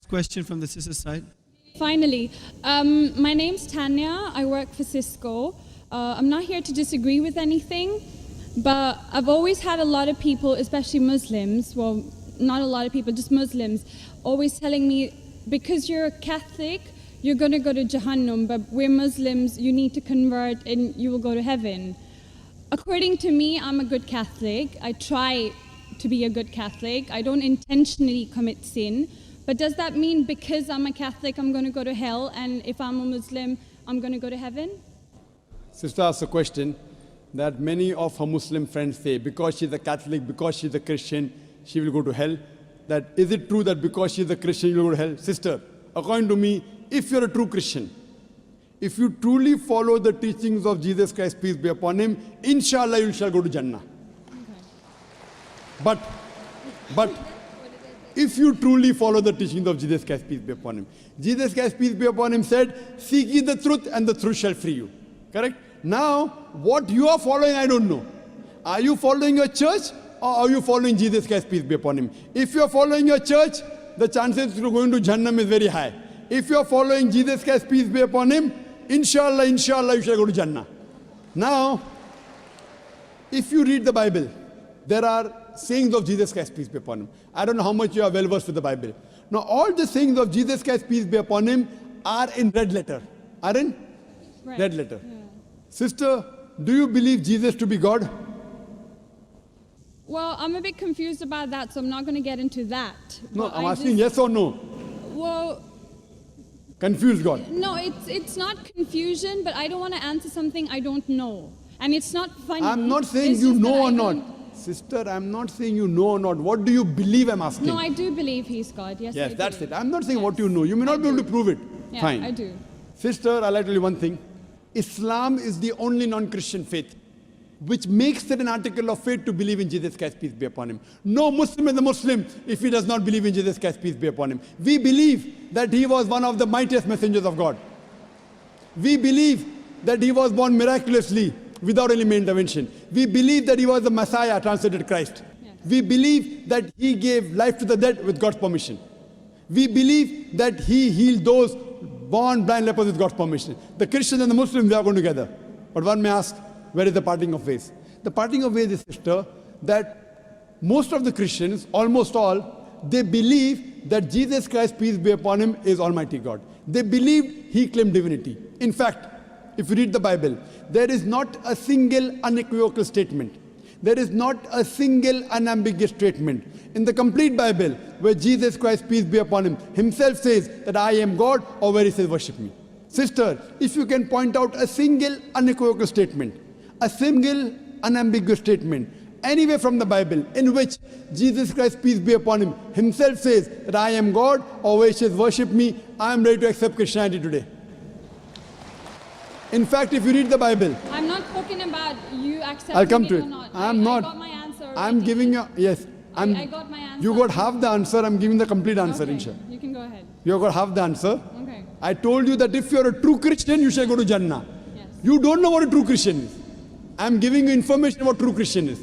Question from the sister side. Finally, my name's Tanya. I work for Cisco. I'm not here to disagree with anything, but I've always had a lot of people, especially Muslims, well, not a lot of people, just Muslims, always telling me, because you're a Catholic, you're going to go to Jahannam, but we're Muslims, you need to convert and you will go to heaven. According to me, I'm a good Catholic. I try to be a good Catholic. I don't intentionally commit sin. But does that mean because I'm a Catholic, I'm going to go to hell, and if I'm a Muslim, I'm going to go to heaven? Sister asked a question that many of her Muslim friends say, because she's a Catholic, because she's a Christian, she will go to hell. That is it true that because she's a Christian, you will go to hell? Sister, according to me, if you're a true Christian, if you truly follow the teachings of Jesus Christ, peace be upon him, inshallah you shall go to Jannah. Okay. But if you truly follow the teachings of Jesus Christ, peace be upon him. Jesus Christ, peace be upon him, said, seek ye the truth and the truth shall free you. Correct? Now, what you are following, I don't know. Are you following your church or are you following Jesus Christ, peace be upon him? If you are following your church, the chances of going to Jannam is very high. If you are following Jesus Christ, peace be upon him, inshallah, you shall go to Jannah. Now, if you read the Bible, there are sayings of Jesus Christ, peace be upon him. I don't know how much you are well versed with the Bible. Now, all the sayings of Jesus Christ, peace be upon him, are in red letter. Are in red letter. Yeah. Sister, do you believe Jesus to be God? Well, I'm a bit confused about that, so I'm not going to get into that. No, I'm asking yes or no. Well, confused God. No, it's not confusion, but I don't want to answer something I don't know. And it's not funny. I'm not saying you know or not. Sister, I'm not saying you know or not. What do you believe I'm asking? No, I do believe he's God. Yes, yes, that's it. I'm not saying what you know. You may not be able to prove it. Yeah, fine. I do. Sister, I'd like to tell you one thing. Islam is the only non-Christian faith which makes it an article of faith to believe in Jesus Christ, peace be upon him. No Muslim is a Muslim if he does not believe in Jesus Christ, peace be upon him. We believe that he was one of the mightiest messengers of God. We believe that he was born miraculously without any intervention. We believe that he was the Messiah, translated Christ. Yes. We believe that he gave life to the dead with God's permission. We believe that he healed those born blind lepers with God's permission. The Christians and the Muslims, they are going together. But one may ask, where is the parting of ways? The parting of ways is, sister, that most of the Christians, almost all, they believe that Jesus Christ, peace be upon him, is Almighty God. They believed he claimed divinity. In fact, if you read the Bible, there is not a single unequivocal statement. There is not a single unambiguous statement in the complete Bible where Jesus Christ, peace be upon him, himself says that I am God, or where he says worship me. Sister, if you can point out a single unequivocal statement, a single unambiguous statement, anywhere from the Bible in which Jesus Christ, peace be upon him, himself says that I am God, or where he says worship me, I am ready to accept Christianity today. In fact, if you read the Bible, I'm not talking about you accepting I'll come to it. Or not. I'm not. I got my answer. I'm giving you, yes. I got my answer. You got half the answer, I'm giving the complete answer, okay. inshallah. You can go ahead. You got half the answer. Okay. I told you that if you're a true Christian, you shall go to Jannah. Yes. You don't know what a true Christian is. I'm giving you information about true Christian is.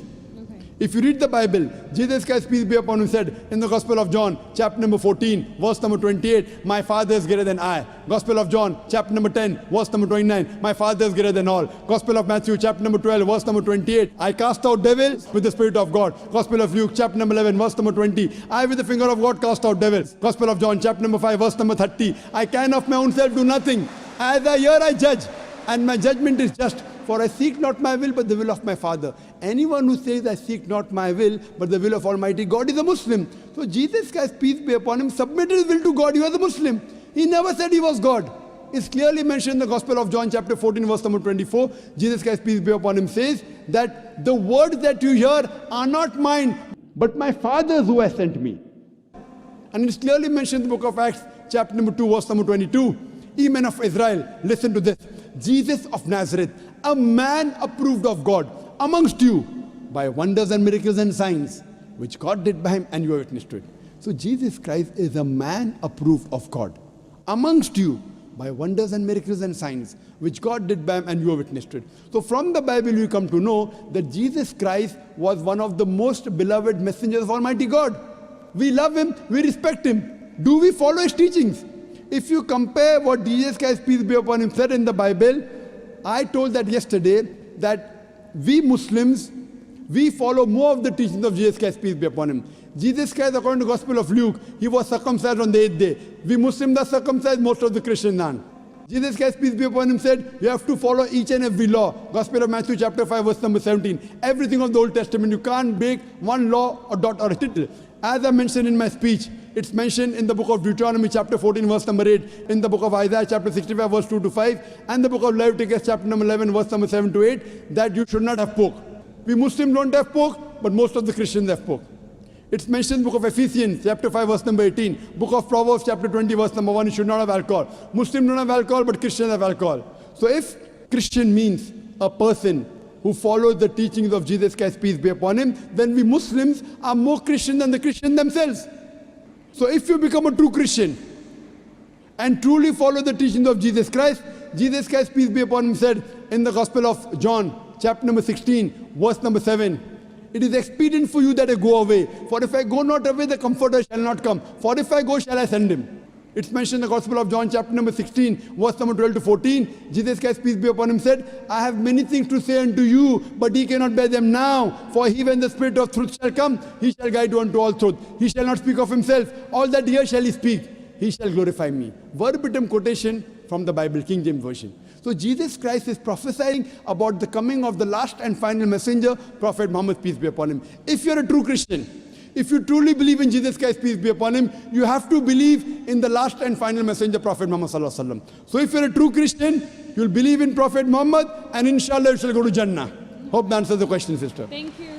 If you read the Bible, Jesus Christ, peace be upon him, said in the Gospel of John, chapter number 14, verse number 28, my Father is greater than I. Gospel of John, chapter number 10, verse number 29, my Father is greater than all. Gospel of Matthew, chapter number 12, verse number 28, I cast out devils with the Spirit of God. Gospel of Luke, chapter number 11, verse number 20, I with the finger of God cast out devils. Gospel of John, chapter number 5, verse number 30, I can of my own self do nothing. As I hear, I judge, and my judgment is just. For I seek not my will, but the will of my Father. Anyone who says, I seek not my will, but the will of Almighty God is a Muslim. So Jesus Christ, peace be upon him, submitted his will to God. He was a Muslim. He never said he was God. It's clearly mentioned in the Gospel of John, chapter 14, verse number 24. Jesus Christ, peace be upon him, says that the words that you hear are not mine, but my Father's who has sent me. And it's clearly mentioned in the book of Acts, chapter number 2, verse number 22. Ye men of Israel, listen to this. Jesus of Nazareth, a man approved of God amongst you by wonders and miracles and signs, which God did by him, and you are witness to it. So Jesus Christ is a man approved of God amongst you by wonders and miracles and signs, which God did by him, and you are witness to it. So from the Bible you come to know that Jesus Christ was one of the most beloved messengers of Almighty God. We love him, we respect him. do we follow his teachings? If you compare what Jesus Christ, peace be upon him, said in the Bible, I told that yesterday, that we Muslims, we follow more of the teachings of Jesus Christ, peace be upon him. Jesus Christ, according to the Gospel of Luke, he was circumcised on the 8th day. We Muslims are circumcised, most of the Christians aren't. Jesus Christ, peace be upon him, said, you have to follow each and every law. Gospel of Matthew chapter 5, verse number 17. Everything of the Old Testament, you can't break one law or dot or a tittle. As I mentioned in my speech, it's mentioned in the book of Deuteronomy chapter 14, verse number 8, in the book of Isaiah chapter 65, verse 2 to 5, and the book of Leviticus chapter number 11, verse number 7 to 8, that you should not have pork. We Muslims don't have pork, but most of the Christians have pork. It's mentioned in the book of Ephesians, chapter 5, verse number 18. Book of Proverbs, chapter 20, verse number 1, you should not have alcohol. Muslims don't have alcohol, but Christians have alcohol. So if Christian means a person who follows the teachings of Jesus Christ, peace be upon him, then we Muslims are more Christian than the Christians themselves. So if you become a true Christian and truly follow the teachings of Jesus Christ, peace be upon him, said in the Gospel of John, chapter number 16, verse number 7, it is expedient for you that I go away. For if I go not away, the Comforter shall not come. For if I go, shall I send him. It's mentioned in the Gospel of John, chapter number 16, verse number 12 to 14. Jesus Christ, peace be upon him, said, I have many things to say unto you, but ye cannot bear them now. For he, when the Spirit of truth shall come, he shall guide you unto all truth. He shall not speak of himself. All that here shall he speak. He shall glorify me. Verbatim quotation from the Bible, King James Version. So Jesus Christ is prophesying about the coming of the last and final messenger, Prophet Muhammad, peace be upon him. If you're a true Christian, if you truly believe in Jesus Christ, peace be upon him, you have to believe in the last and final messenger, Prophet Muhammad sallallahu alaihi wasallam. So if you're a true Christian, you'll believe in Prophet Muhammad, and inshallah you shall go to Jannah. Hope that answers the question, sister. Thank you.